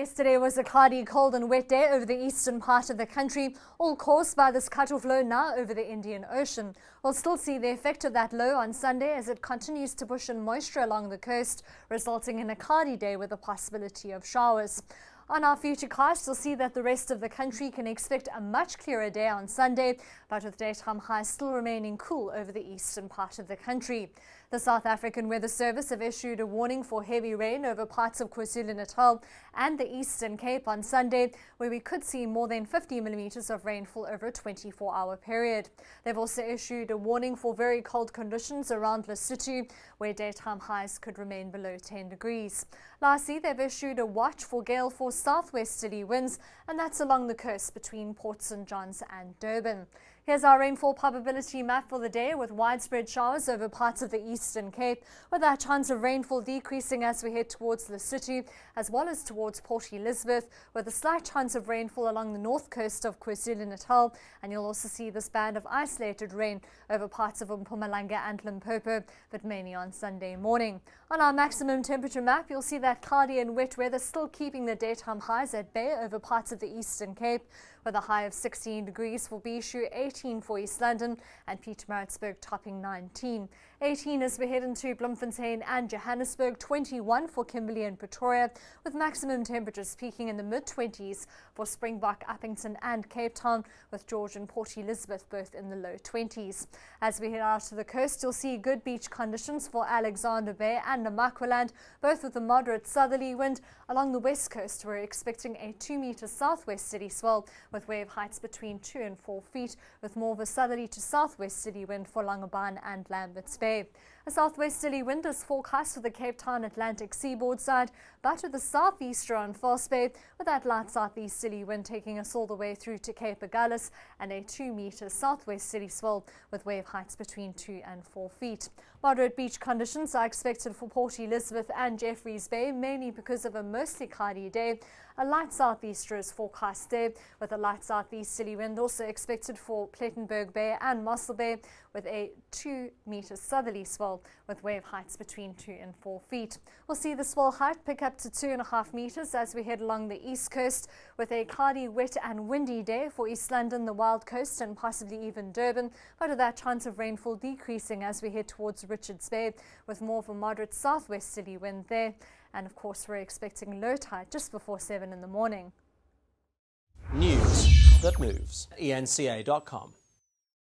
Yesterday was a cloudy, cold and wet day over the eastern part of the country, all caused by this cut-off low now over the Indian Ocean. We'll still see the effect of that low on Sunday as it continues to push in moisture along the coast, resulting in a cloudy day with a possibility of showers. On our futurecast, you'll see that the rest of the country can expect a much clearer day on Sunday, but with daytime highs still remaining cool over the eastern part of the country. The South African Weather Service have issued a warning for heavy rain over parts of KwaZulu-Natal and the Eastern Cape on Sunday, where we could see more than 50 millimeters of rainfall over a 24-hour period. They've also issued a warning for very cold conditions around Lesotho, where daytime highs could remain below 10 degrees. Lastly, they've issued a watch for gale force southwesterly winds, and that's along the coast between Port St. John's and Durban. Here's our rainfall probability map for the day, with widespread showers over parts of the Eastern Cape, with our chance of rainfall decreasing as we head towards Lesotho, as well as towards Port Elizabeth, with a slight chance of rainfall along the north coast of KwaZulu-Natal, and you'll also see this band of isolated rain over parts of Mpumalanga and Limpopo, but mainly on Sunday morning. On our maximum temperature map, you'll see that cloudy and wet weather still keeping the daytime highs at bay over parts of the Eastern Cape, with a high of 16 degrees for Bishu, 18 for East London, and Pietermaritzburg topping 19. 18 as we head into Bloemfontein and Johannesburg, 21 for Kimberley and Pretoria, with maximum temperatures peaking in the mid-20s for Springbok, Uppington and Cape Town, with George and Port Elizabeth both in the low 20s. As we head out to the coast, you'll see good beach conditions for Alexander Bay and Namaqualand, both with a moderate southerly wind. Along the west coast, we're expecting a 2-meter southwesterly swell, with wave heights between 2 and 4 feet, with more of a southerly to southwesterly wind for Longabaan and Lambert's Bay. A southwesterly wind is forecast for the Cape Town Atlantic seaboard side, but with a southeaster on False Bay, with that light southeasterly wind taking us all the way through to Cape Agulhas, and a 2-meter southwesterly swell with wave heights between 2 and 4 feet. Moderate beach conditions are expected for Port Elizabeth and Jeffreys Bay, mainly because of a mostly cloudy day. A light southeaster is forecast there, with a light southeasterly wind also expected for Plettenberg Bay and Mossel Bay, with a 2-meter southerly swell with wave heights between 2 and 4 feet. We'll see the swell height pick up to 2.5 meters as we head along the east coast, with a cloudy, wet and windy day for East London, the Wild Coast and possibly even Durban, but with that chance of rainfall decreasing as we head towards Richards Bay, with more of a moderate southwesterly wind there. And of course, we're expecting low tide just before 7 in the morning. News that moves. eNCA.com.